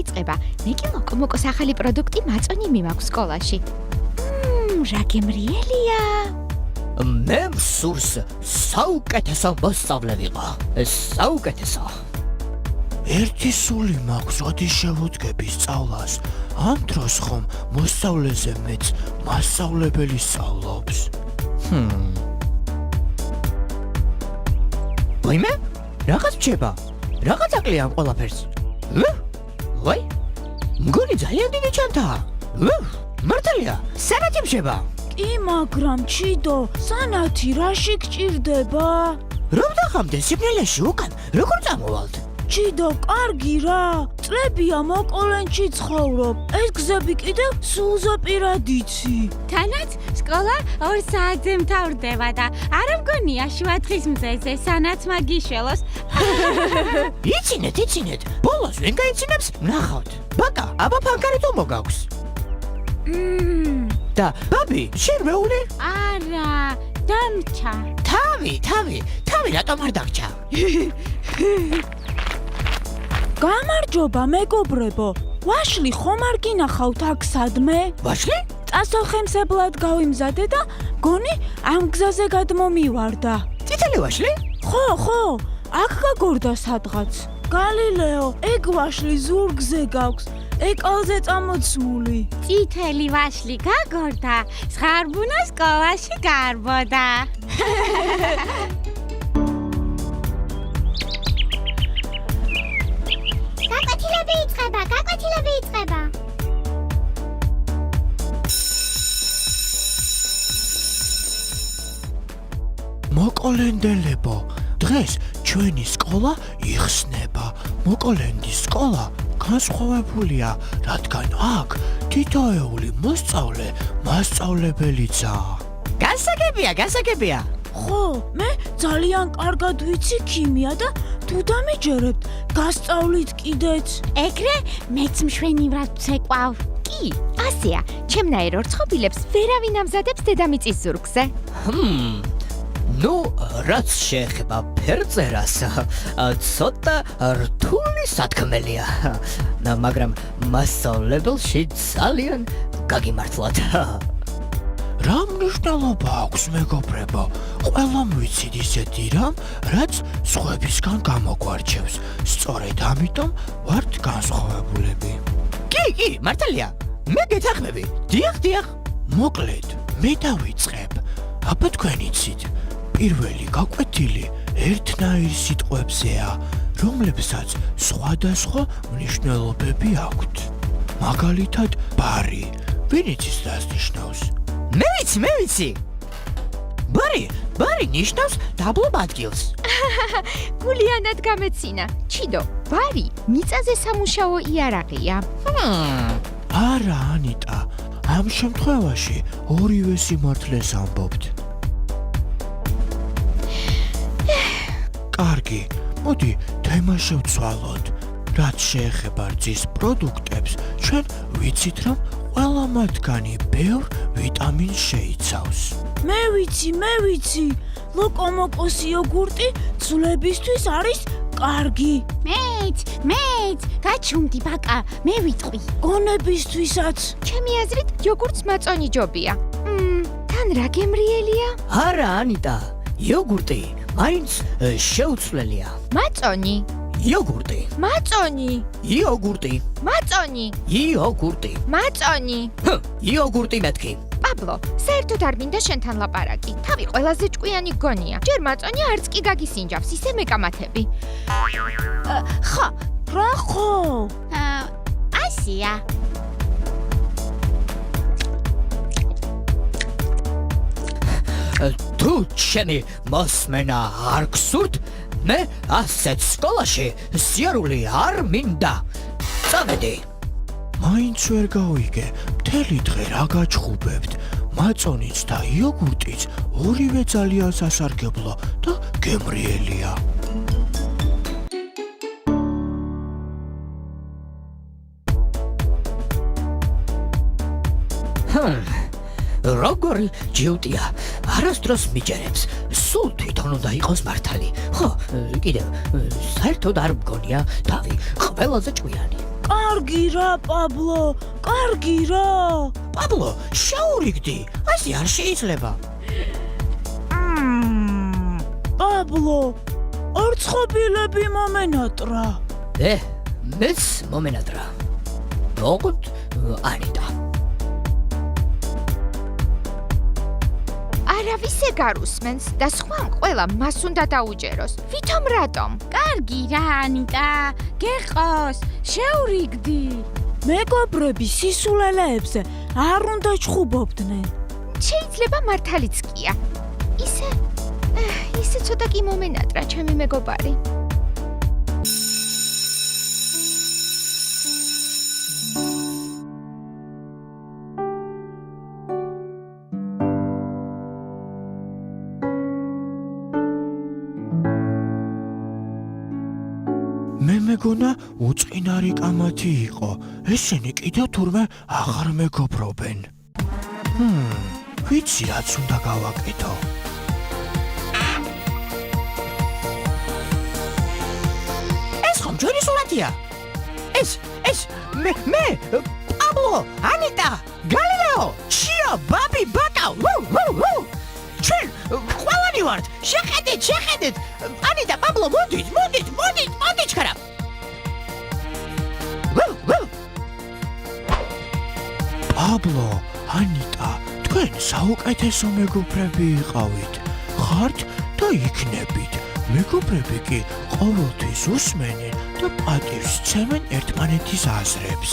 დაიწყება. მე კი ლოკომოკოს ახალი პროდუქტი მაწონი მიმაქვს სკოლაში. რა გემრიელია. მე მსურს საუკეთესო მოსწავლე ვიყო. საუკეთესო. ერთი სული მაქვს, როდის შევუდგები სწავლას. ამ დროს ხომ მოსწავლეზე მეც მასწავლებელი სწავლობს. ვაიმე? რაღაც რჩება? რაღაც აკლია ამ ყველაფერს? ვაი? მგონი ძალიან დიდი ჩანთაა. მართალია, სანათი მშება? კი, მაგრამ ჩიდო, სანათი რაში გჭირდება? რომ დახამდე სიფრილეში უკან, როგორ წამოვალთ? ჩიდო, კარგი რა. წლებია მოკოლენში ცხოვრობ. ეს გზები კიდევ სულზე პირად იცი. თანაც სკოლა 2 საათზე მთავრდება და არ მგონია შუა დღის მზეზე სანაც მაგიშველოს. იცინეთ. ბოლოს ვინ გაიცინებს? ნახავთ. ბაკა, აბა ფანქარი თუ მოგაქვს? და ბაბი, შერმეული? არა, დამჩა. თავი რატომ არ დაგჭა? გამარჯობა, მეგობრებო. ვაშლი ხომ არ გინახავთ აქ სადმე? ვაშლი? წასახემსებლად გავიმზადე და გონი ამ გზაზე გადმომივარდა. წითელი ვაშლი? ხო, აქ გაგორდა სადღაც. გალილეო, ეგ ვაშლი ზურგზე გაქვს. ეკალზე წამოცმული. წითელი ვაშლი გაგორდა, სხარბუნა სკოლაში გარბოდა. გაკვეთილები იწყება. მოკოლენდელებო, დღეს ჩვენი სკოლა იხსნება. მოკოლენდის სკოლა განსხვავებულია, რადგან აქ თითოეული მოსწავლე მასწავლებელიცაა. გასაგებია. ხო, მე ძალიან კარგად ვიცი ქიმია და თუ დამიჯერებთ, გასწავლით კიდეც. ეგრე მეც მშვენივრად ვცეკვავ. კი, ასეა. ჩემნაირ ორცხობილებს ვერავინ ამზადებს დედამიწის ზურგზე. ნუ, რაც შეეხება ფერწერას, ცოტა რთული სათქმელია. მაგრამ მასწავლებელში ძალიან გაგიმართლათ. რა მნიშვნელობა აქვს, მეგობრებო? ყველამ ვიცით ისეთი რამ, რაც სხვებისგან გამოგვარჩევს. სწორედ ამიტომ ვართ განსხვავებულები. კი, მართალია. მე გეთანხმები. დიახ. მოკლედ, მე დავიწყებ. აბა თქვენ იცით, პირველი გაკვეთილი ერთნაირ სიტყვებზეა, რომლებსაც სხვადასხვა მნიშვნელობები აქვთ. მაგალითად, ბარი. ვინ იცის რას ნიშნავს? მე ვიცი. ბარი ნიშნავს დაბლობ ადგილს. გულიანად გამეცინა. ჩიდო, ბარი მიწაზე სამუშაო იარაღია. არა, ანიტა, ამ შემთხვევაში ორივე სიმართლეს ამბობთ. კარგი, მოდი თემა შევცვალოთ. რაც შეეხება რძის პროდუქტებს, ჩვენ ვიცით, რომ ყველა მათგანი ბევრ ვიტამინს შეიცავს. მე ვიცი. ლოკომოკოს იოგურტი ძვლებისთვის არის კარგი. მეც, გაჩუმდი ბაკა, მე ვიტყვი. გონებისთვისაც. ჩემი აზრით, იოგურტს მაწონი ჯობია. თან რა გემრიელია? არა, ანიტა, იოგურტი მაინც შეუცვლელია. მაწონი. იოგურტი. მაწონი. იოგურტი. მაწონი. იოგურტი. მაწონი. იოგურტი მეთქი. პაბლო, საერთოდ არ მინდა შენთან ლაპარაკი. თავი ყველაზე ჭკვიანი გონია. ჯერ მაწონი არც კი გაგისინჯავს, ისე მეკამათები. ხა, რა ხო? ასია. თუ ჩემი მოსმენა არ გსურთ, მე ასეთ სკოლაში სიარული არ მინდა. წავედი. მაინც ვერ გავიგე, მთელი დღე რა გაჩხუბებთ. მაწონიც და იოგურტიც ორივე ძალიან სასარგებლო და გემრიელია. როგორი ჯიუტია, არასდროს მიჯერებს. სულ თვითონ უნდა იყოს მართალი. ხო, კიდევ საერთოდ არ მგონია თავი ყველაზე ჭკვიანი. კარგი რა, პაბლო, კარგი რა. პაბლო, შეურიგდი. ასე არ შეიძლება. პაბლო, ორცხობილები მომენატრა. მეც მომენატრა. მოყოთ ანიტა. არავის ეგ არ უსმენს და სხვამ ყველა მას უნდა დაუჯეროს. ვითომ რატომ? კარგი რა, ანიტა, გეყოს, შეურიგდი. მეგობრები სისულელეებზე არ უნდა ჩხუბობდნენ. შეიძლება მართალიც კია. ისე ცოტა კი მომენატრა ჩემი მეგობარი. მე მეგონა უწყინარი კამათი იყო. ესენი კიდევ თურმე აღარ მეგობრობენ. ვიცი რაც უნდა გავაკეთო. ეს ხომ ჩვენი სურათია? ეს მე პაბლო, ანიტა, გალილეო, ჩიო, ბაბი, ბაკა. ჩვენ ყველანი ვართ. შეხედეთ. ანიტა, პაბლო, მოდით ხარა. პაბლო, ანიტა, თქვენ საუკეთესო მეგობრები იყავით. ხართ და იქნებით. მეგობრები კი ყოველთვის უსმენენ და პატივს სცემენ ერთმანეთის აზრებს.